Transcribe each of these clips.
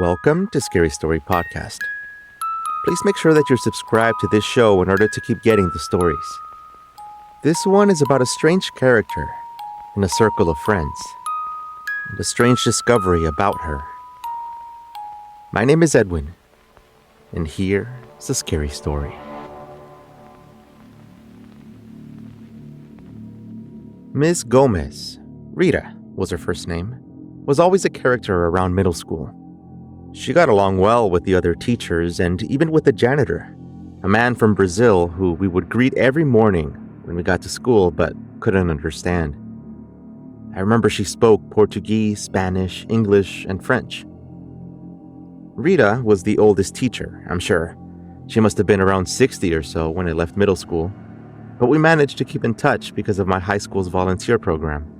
Welcome to Scary Story Podcast. Please make sure that you're subscribed to this show in order to keep getting the stories. This one is about a strange character in a circle of friends, and a strange discovery about her. My name is Edwin, and here's a scary story. Ms. Gomez, Rita was her first name, was always a character around middle school. She got along well with the other teachers and even with the janitor, a man from Brazil who we would greet every morning when we got to school but couldn't understand. I remember she spoke Portuguese, Spanish, English, and French. Rita was the oldest teacher, I'm sure. She must have been around 60 or so when I left middle school, but we managed to keep in touch because of my high school's volunteer program.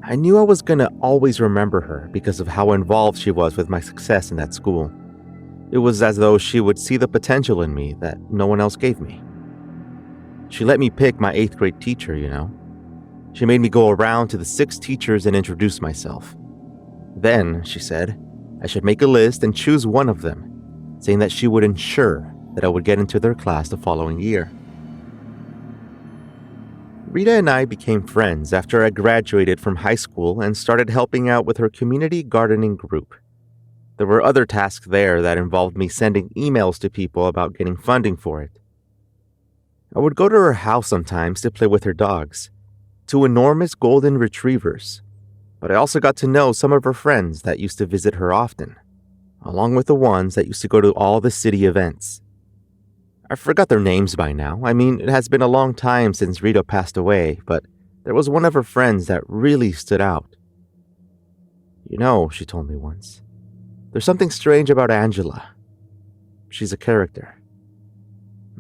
I knew I was going to always remember her because of how involved she was with my success in that school. It was as though she would see the potential in me that no one else gave me. She let me pick my 8th grade teacher, you know. She made me go around to the 6 teachers and introduce myself. Then, she said, I should make a list and choose one of them, saying that she would ensure that I would get into their class the following year. Rita and I became friends after I graduated from high school and started helping out with her community gardening group. There were other tasks there that involved me sending emails to people about getting funding for it. I would go to her house sometimes to play with her dogs, 2 enormous golden retrievers, but I also got to know some of her friends that used to visit her often, along with the ones that used to go to all the city events. I forgot their names by now. I mean, it has been a long time since Rita passed away, but there was one of her friends that really stood out. You know, she told me once, there's something strange about Angela. She's a character.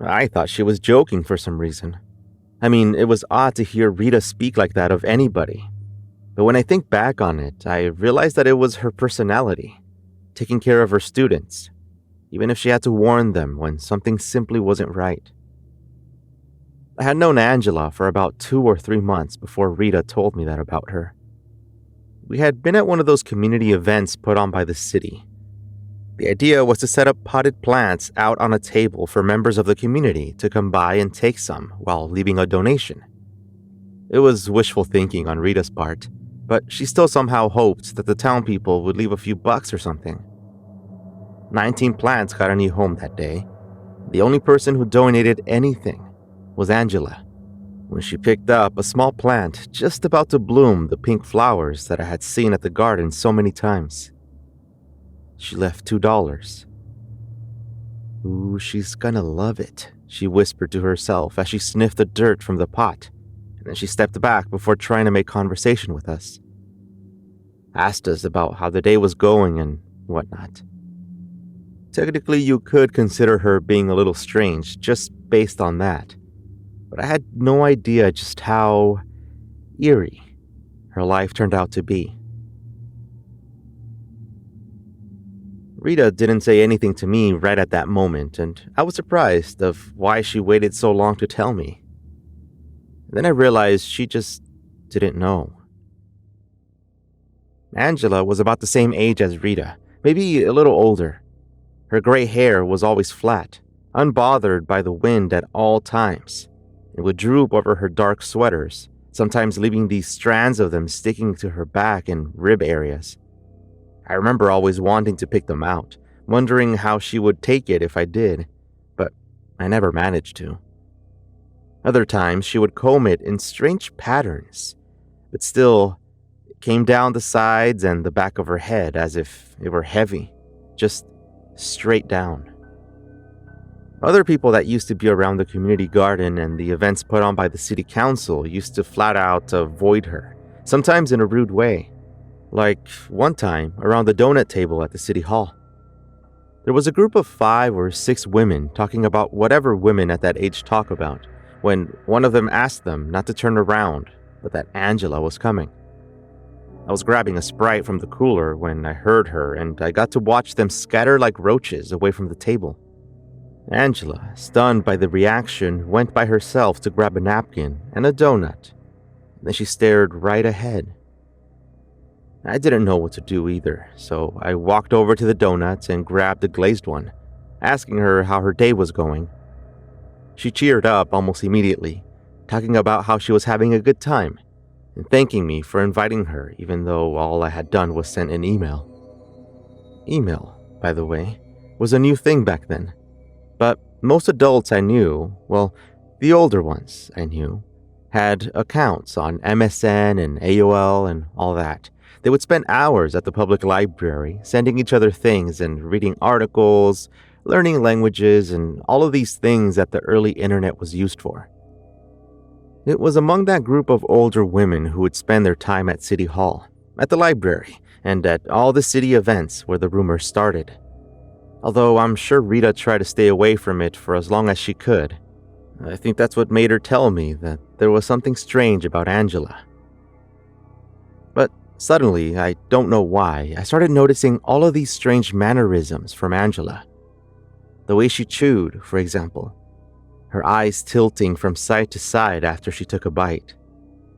I thought she was joking for some reason. I mean, it was odd to hear Rita speak like that of anybody. But when I think back on it, I realized that it was her personality, taking care of her students, even if she had to warn them when something simply wasn't right. I had known Angela for about 2 or 3 months before Rita told me that about her. We had been at one of those community events put on by the city. The idea was to set up potted plants out on a table for members of the community to come by and take some while leaving a donation. It was wishful thinking on Rita's part, but she still somehow hoped that the town people would leave a few bucks or something. 19 plants got a new home that day. The only person who donated anything was Angela, when she picked up a small plant just about to bloom the pink flowers that I had seen at the garden so many times. She left $2. Ooh, she's gonna love it, she whispered to herself as she sniffed the dirt from the pot, and then she stepped back before trying to make conversation with us. Asked us about how the day was going and whatnot. Technically, you could consider her being a little strange just based on that, but I had no idea just how eerie her life turned out to be. Rita didn't say anything to me right at that moment, and I was surprised of why she waited so long to tell me. Then I realized she just didn't know. Angela was about the same age as Rita, maybe a little older. Her gray hair was always flat, unbothered by the wind at all times. It would droop over her dark sweaters, sometimes leaving these strands of them sticking to her back and rib areas. I remember always wanting to pick them out, wondering how she would take it if I did, but I never managed to. Other times she would comb it in strange patterns, but still, it came down the sides and the back of her head as if it were heavy, just straight down. Other people that used to be around the community garden and the events put on by the city council used to flat out avoid her, sometimes in a rude way, like one time around the donut table at the city hall. There was a group of 5 or 6 women talking about whatever women at that age talk about, when one of them asked them not to turn around, but that Angela was coming. I was grabbing a Sprite from the cooler when I heard her, and I got to watch them scatter like roaches away from the table. Angela, stunned by the reaction, went by herself to grab a napkin and a donut Then she stared right ahead. I didn't know what to do either, so I walked over to the donuts and grabbed a glazed one, asking her how her day was going. She cheered up almost immediately, talking about how she was having a good time, and thanking me for inviting her even though all I had done was send an email. Email, by the way, was a new thing back then. But most adults I knew, well, the older ones I knew, had accounts on MSN and AOL and all that. They would spend hours at the public library, sending each other things and reading articles, learning languages, and all of these things that the early internet was used for. It was among that group of older women who would spend their time at City Hall, at the library, and at all the city events where the rumors started. Although I'm sure Rita tried to stay away from it for as long as she could. I think that's what made her tell me that there was something strange about Angela. But suddenly, I don't know why, I started noticing all of these strange mannerisms from Angela. The way she chewed, for example. Her eyes tilting from side to side after she took a bite.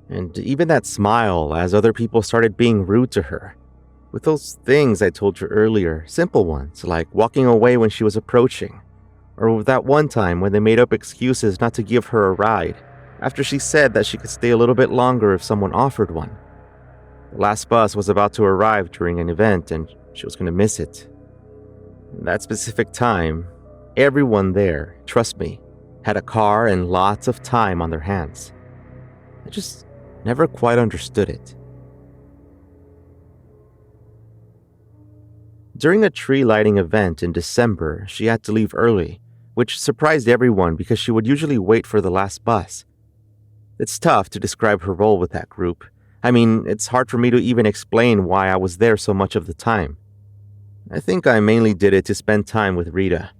And even that smile as other people started being rude to her. With those things I told you earlier, simple ones, like walking away when she was approaching. Or that one time when they made up excuses not to give her a ride, after she said that she could stay a little bit longer if someone offered one. The last bus was about to arrive during an event and she was going to miss it. That specific time, everyone there, trust me, had a car and lots of time on their hands. I just never quite understood it. During a tree lighting event in December, she had to leave early, which surprised everyone because she would usually wait for the last bus. It's tough to describe her role with that group. I mean, it's hard for me to even explain why I was there so much of the time. I think I mainly did it to spend time with Rita.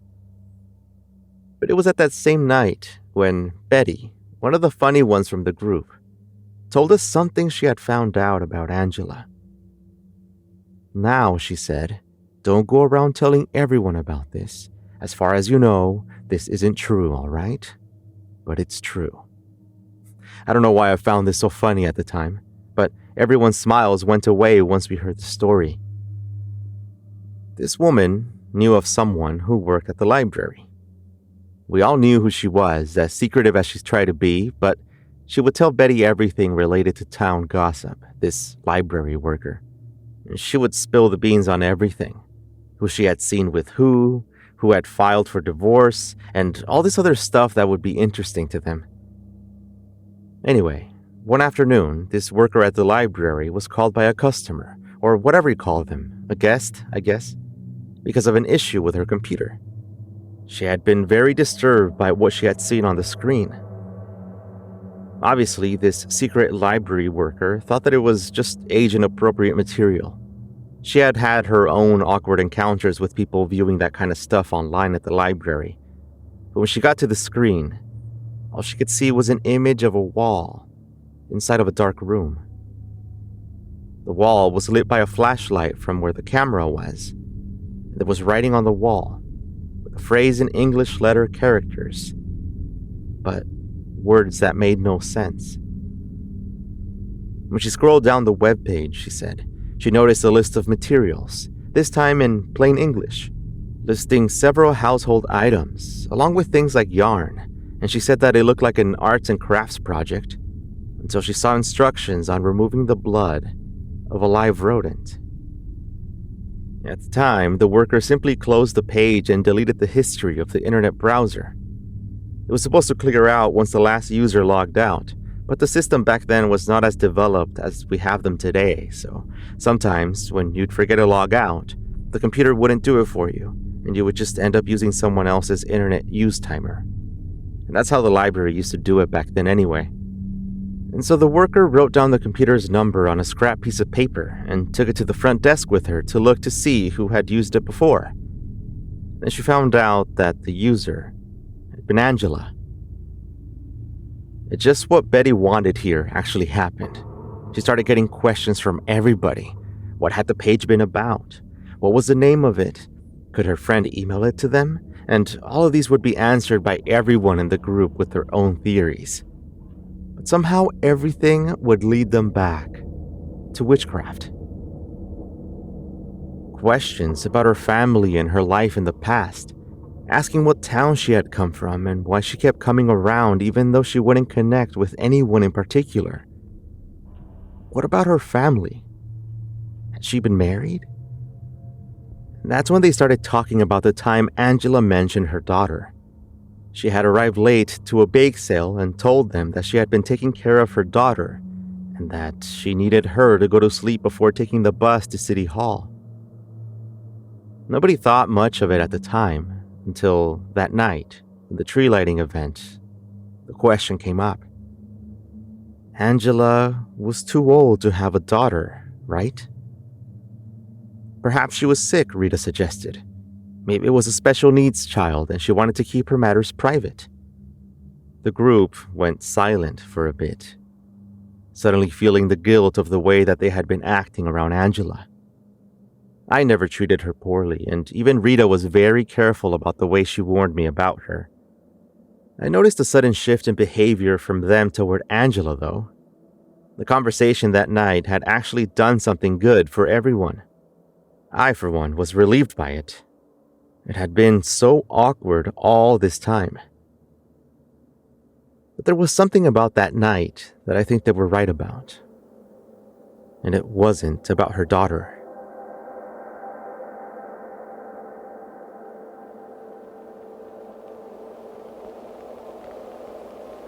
But it was at that same night when Betty, one of the funny ones from the group, told us something she had found out about Angela. Now, she said, don't go around telling everyone about this. As far as you know, this isn't true, all right? But it's true. I don't know why I found this so funny at the time, but everyone's smiles went away once we heard the story. This woman knew of someone who worked at the library. We all knew who she was, as secretive as she tried to be, but she would tell Betty everything related to town gossip, this library worker. She would spill the beans on everything. Who she had seen with who had filed for divorce, and all this other stuff that would be interesting to them. Anyway, one afternoon, this worker at the library was called by a customer, or whatever you call them, a guest, I guess, because of an issue with her computer. She had been very disturbed by what she had seen on the screen. Obviously, this secret library worker thought that it was just age-inappropriate material. She had had her own awkward encounters with people viewing that kind of stuff online at the library. But when she got to the screen, all she could see was an image of a wall inside of a dark room. The wall was lit by a flashlight from where the camera was. There was writing on the wall, with a phrase in English letter characters, but words that made no sense. When she scrolled down the webpage, she said, she noticed a list of materials, this time in plain English, listing several household items, along with things like yarn, and she said that it looked like an arts and crafts project, until she saw instructions on removing the blood of a live rodent. At the time, the worker simply closed the page and deleted the history of the internet browser. It was supposed to clear out once the last user logged out, but the system back then was not as developed as we have them today, so sometimes when you'd forget to log out, the computer wouldn't do it for you, and you would just end up using someone else's internet use timer. And that's how the library used to do it back then anyway. And so the worker wrote down the computer's number on a scrap piece of paper and took it to the front desk with her to look to see who had used it before. Then she found out that the user had been Angela. Just what Betty wanted here actually happened. She started getting questions from everybody. What had the page been about? What was the name of it? Could her friend email it to them? And all of these would be answered by everyone in the group with their own theories. But somehow everything would lead them back to witchcraft. Questions about her family and her life in the past, asking what town she had come from and why she kept coming around even though she wouldn't connect with anyone in particular. What about her family? Had she been married? And that's when they started talking about the time Angela mentioned her daughter. She had arrived late to a bake sale and told them that she had been taking care of her daughter and that she needed her to go to sleep before taking the bus to City Hall. Nobody thought much of it at the time until that night, in the tree lighting event, the question came up. Angela was too old to have a daughter, right? Perhaps she was sick, Rita suggested. Maybe it was a special needs child and she wanted to keep her matters private. The group went silent for a bit, suddenly feeling the guilt of the way that they had been acting around Angela. I never treated her poorly, and even Rita was very careful about the way she warned me about her. I noticed a sudden shift in behavior from them toward Angela, though. The conversation that night had actually done something good for everyone. I, for one, was relieved by it. It had been so awkward all this time. But there was something about that night that I think they were right about. And it wasn't about her daughter.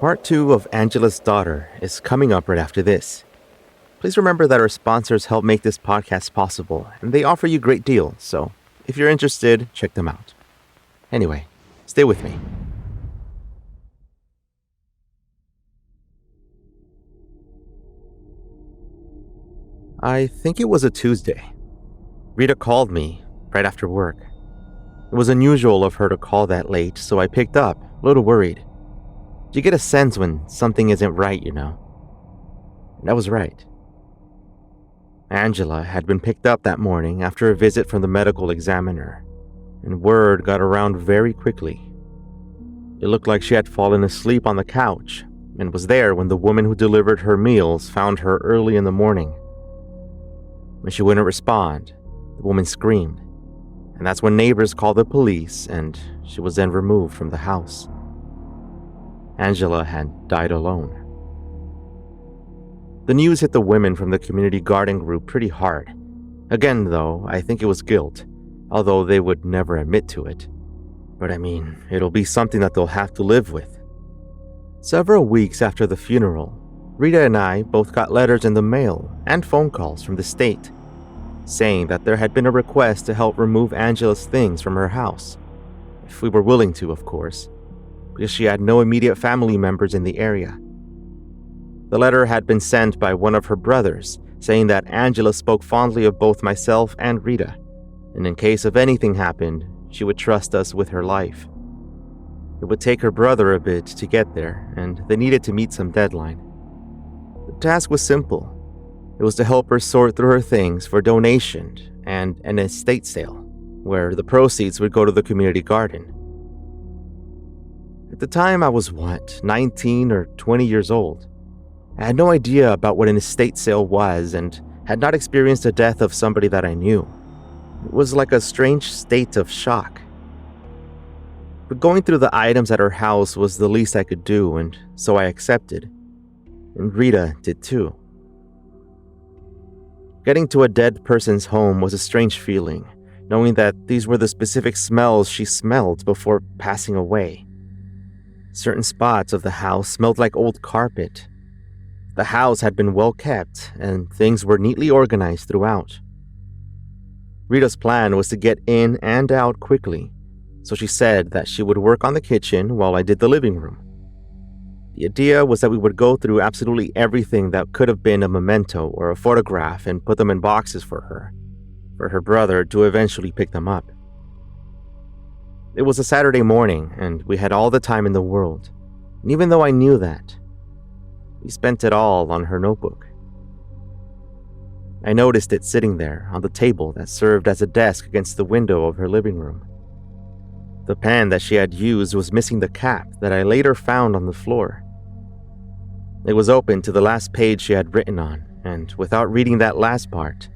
Part 2 of Angela's Daughter is coming up right after this. Please remember that our sponsors help make this podcast possible, and they offer you great deals, so if you're interested, check them out. Anyway, stay with me. I think it was a Tuesday. Rita called me right after work. It was unusual of her to call that late, so I picked up, a little worried. You get a sense when something isn't right, you know. And I was right. Angela had been picked up that morning after a visit from the medical examiner, and word got around very quickly. It looked like she had fallen asleep on the couch and was there when the woman who delivered her meals found her early in the morning. When she wouldn't respond, the woman screamed, and that's when neighbors called the police and she was then removed from the house. Angela had died alone. The news hit the women from the community garden group pretty hard. Again, though, I think it was guilt, although they would never admit to it. But I mean, it'll be something that they'll have to live with. Several weeks after the funeral, Rita and I both got letters in the mail and phone calls from the state, saying that there had been a request to help remove Angela's things from her house. If we were willing to, of course, because she had no immediate family members in the area. The letter had been sent by one of her brothers, saying that Angela spoke fondly of both myself and Rita, and in case of anything happened, she would trust us with her life. It would take her brother a bit to get there, and they needed to meet some deadline. The task was simple. It was to help her sort through her things for donation and an estate sale, where the proceeds would go to the community garden. At the time, I was 19 or 20 years old. I had no idea about what an estate sale was and had not experienced the death of somebody that I knew. It was like a strange state of shock. But going through the items at her house was the least I could do, and so I accepted. And Rita did too. Getting to a dead person's home was a strange feeling, knowing that these were the specific smells she smelled before passing away. Certain spots of the house smelled like old carpet. The house had been well kept, and things were neatly organized throughout. Rita's plan was to get in and out quickly, so she said that she would work on the kitchen while I did the living room. The idea was that we would go through absolutely everything that could have been a memento or a photograph and put them in boxes for her brother to eventually pick them up. It was a Saturday morning, and we had all the time in the world, and even though I knew that, we spent it all on her notebook. I noticed it sitting there on the table that served as a desk against the window of her living room. The pen that she had used was missing the cap that I later found on the floor. It was open to the last page she had written on, and without reading that last part,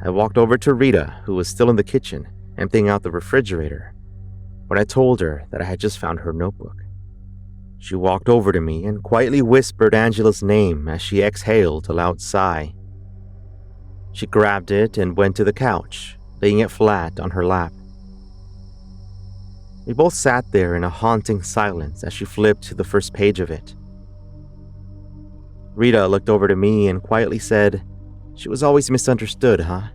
I walked over to Rita, who was still in the kitchen, emptying out the refrigerator, when I told her that I had just found her notebook. She walked over to me and quietly whispered Angela's name as she exhaled a loud sigh. She grabbed it and went to the couch, laying it flat on her lap. We both sat there in a haunting silence as she flipped to the first page of it. Rita looked over to me and quietly said, "She was always misunderstood, huh?"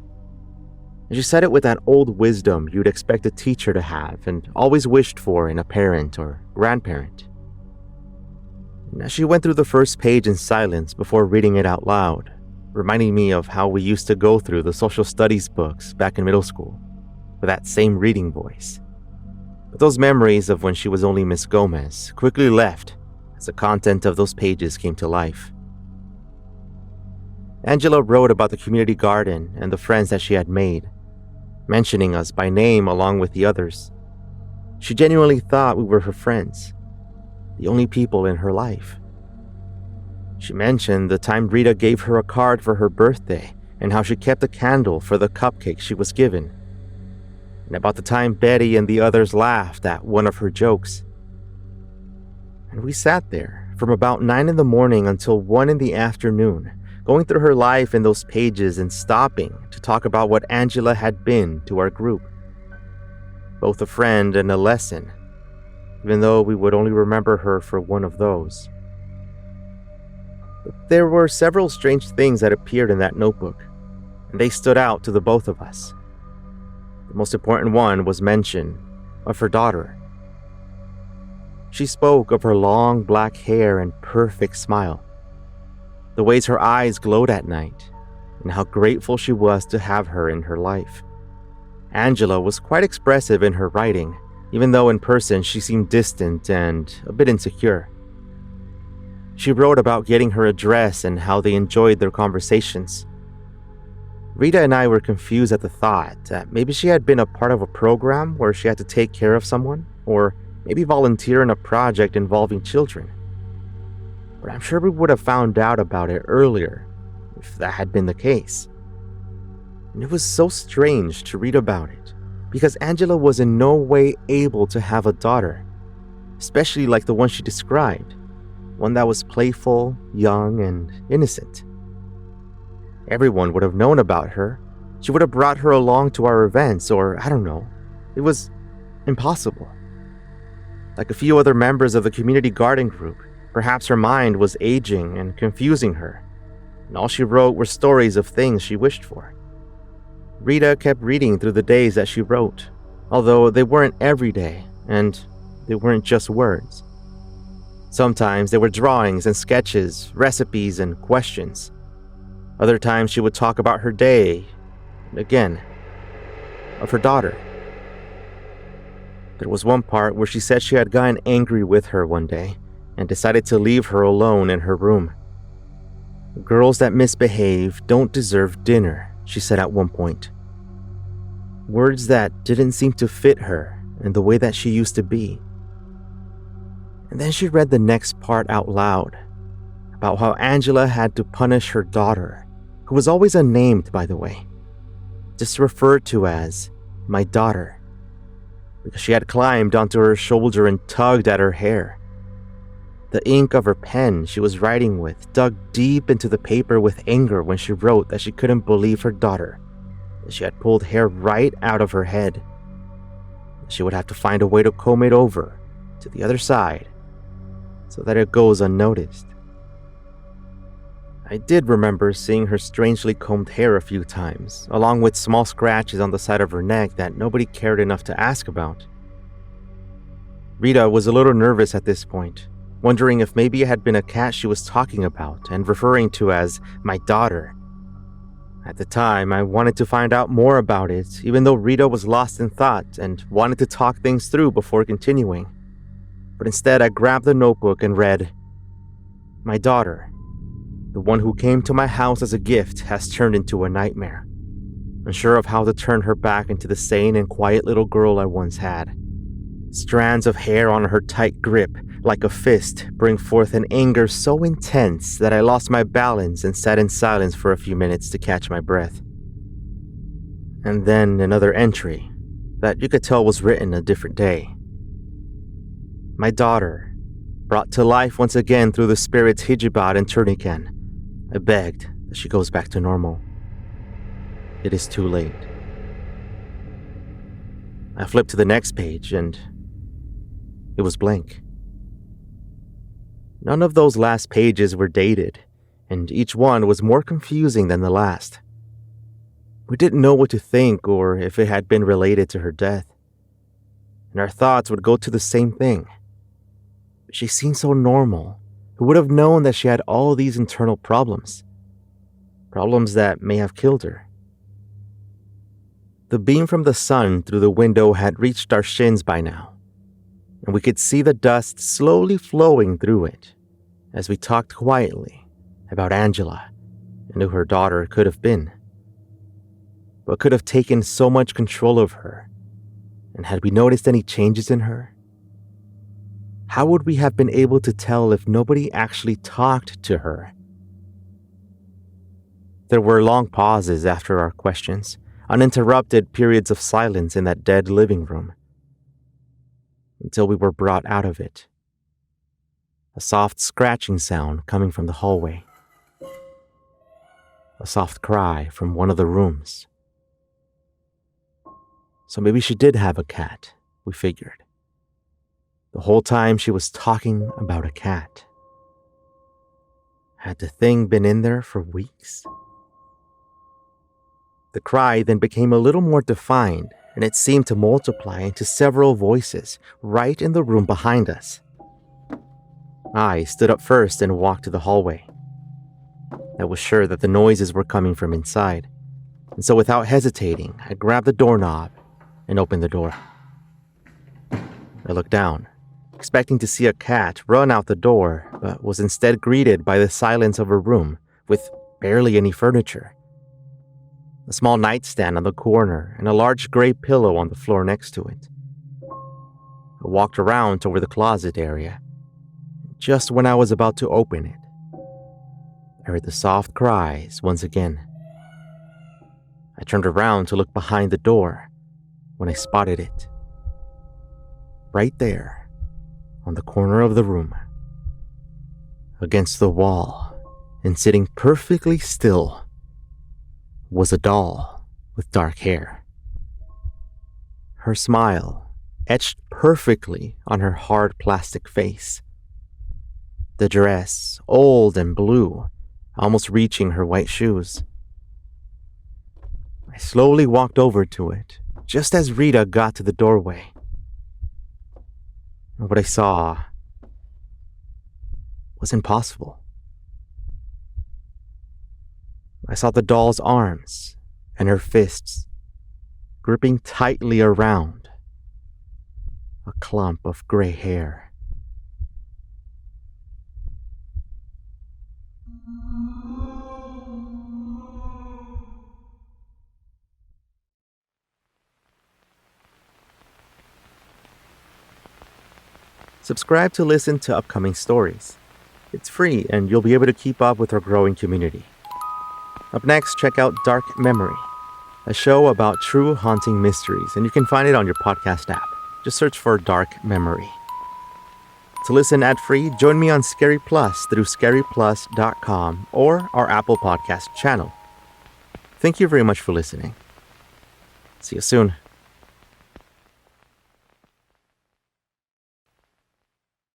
And she said it with that old wisdom you'd expect a teacher to have and always wished for in a parent or grandparent. And as she went through the first page in silence before reading it out loud, reminding me of how we used to go through the social studies books back in middle school with that same reading voice. But those memories of when she was only Miss Gomez quickly left as the content of those pages came to life. Angela wrote about the community garden and the friends that she had made, mentioning us by name along with the others. She genuinely thought we were her friends, the only people in her life. She mentioned the time Rita gave her a card for her birthday and how she kept a candle for the cupcake she was given, and about the time Betty and the others laughed at one of her jokes. And we sat there from about 9 in the morning until 1 in the afternoon, going through her life in those pages and stopping to talk about what Angela had been to our group. Both a friend and a lesson, even though we would only remember her for one of those. But there were several strange things that appeared in that notebook, and they stood out to the both of us. The most important one was mention of her daughter. She spoke of her long black hair and perfect smile, the ways her eyes glowed at night, and how grateful she was to have her in her life. Angela was quite expressive in her writing, even though in person she seemed distant and a bit insecure. She wrote about getting her address and how they enjoyed their conversations. Rita and I were confused at the thought that maybe she had been a part of a program where she had to take care of someone, or maybe volunteer in a project involving children. But I'm sure we would have found out about it earlier if that had been the case. And it was so strange to read about it, because Angela was in no way able to have a daughter, especially like the one she described, one that was playful, young, and innocent. Everyone would have known about her. She would have brought her along to our events, or I don't know. It was impossible. Like a few other members of the community garden group, perhaps her mind was aging and confusing her, and all she wrote were stories of things she wished for. Rita kept reading through the days that she wrote, although they weren't every day, and they weren't just words. Sometimes they were drawings and sketches, recipes and questions. Other times she would talk about her day, and again, of her daughter. There was one part where she said she had gotten angry with her one day and decided to leave her alone in her room. "Girls that misbehave don't deserve dinner," she said at one point. Words that didn't seem to fit her and the way that she used to be. And then she read the next part out loud, about how Angela had to punish her daughter, who was always unnamed, by the way, just referred to as my daughter, because she had climbed onto her shoulder and tugged at her hair. The ink of her pen she was writing with dug deep into the paper with anger when she wrote that she couldn't believe her daughter, that she had pulled hair right out of her head. She would have to find a way to comb it over to the other side so that it goes unnoticed. I did remember seeing her strangely combed hair a few times, along with small scratches on the side of her neck that nobody cared enough to ask about. Rita was a little nervous at this point, wondering if maybe it had been a cat she was talking about and referring to as my daughter. At the time, I wanted to find out more about it, even though Rita was lost in thought and wanted to talk things through before continuing. But instead, I grabbed the notebook and read, "My daughter, the one who came to my house as a gift, has turned into a nightmare. Unsure of how to turn her back into the sane and quiet little girl I once had. Strands of hair on her tight grip, like a fist, bring forth an anger so intense that I lost my balance and sat in silence for a few minutes to catch my breath. And then another entry that you could tell was written a different day. My daughter, brought to life once again through the spirits Hijibat and Turnican. I begged that she goes back to normal. It is too late. I flipped to the next page and it was blank. None of those last pages were dated, and each one was more confusing than the last. We didn't know what to think or if it had been related to her death, and our thoughts would go to the same thing. She seemed so normal. Who would have known that she had all these internal problems? Problems that may have killed her. The beam from the sun through the window had reached our shins by now, and we could see the dust slowly flowing through it as we talked quietly about Angela and who her daughter could have been. What could have taken so much control of her, and had we noticed any changes in her? How would we have been able to tell if nobody actually talked to her? There were long pauses after our questions, uninterrupted periods of silence in that dead living room, until we were brought out of it. A soft scratching sound coming from the hallway. A soft cry from one of the rooms. So maybe she did have a cat, we figured. The whole time she was talking about a cat. Had the thing been in there for weeks? The cry then became a little more defined, and it seemed to multiply into several voices right in the room behind us. I stood up first and walked to the hallway. I was sure that the noises were coming from inside, and so without hesitating, I grabbed the doorknob and opened the door. I looked down, expecting to see a cat run out the door, but was instead greeted by the silence of a room with barely any furniture. A small nightstand on the corner and a large gray pillow on the floor next to it. I walked around toward the closet area. Just when I was about to open it, I heard the soft cries once again. I turned around to look behind the door when I spotted it. Right there, on the corner of the room, against the wall, and sitting perfectly still, was a doll with dark hair. Her smile etched perfectly on her hard plastic face. The dress, old and blue, almost reaching her white shoes. I slowly walked over to it, just as Rita got to the doorway. What I saw was impossible. I saw the doll's arms and her fists gripping tightly around a clump of gray hair. Subscribe to listen to upcoming stories. It's free and you'll be able to keep up with our growing community. Up next, check out Dark Memory, a show about true haunting mysteries, and you can find it on your podcast app. Just search for Dark Memory. To listen ad-free, join me on Scary Plus through scaryplus.com or our Apple Podcast channel. Thank you very much for listening. See you soon.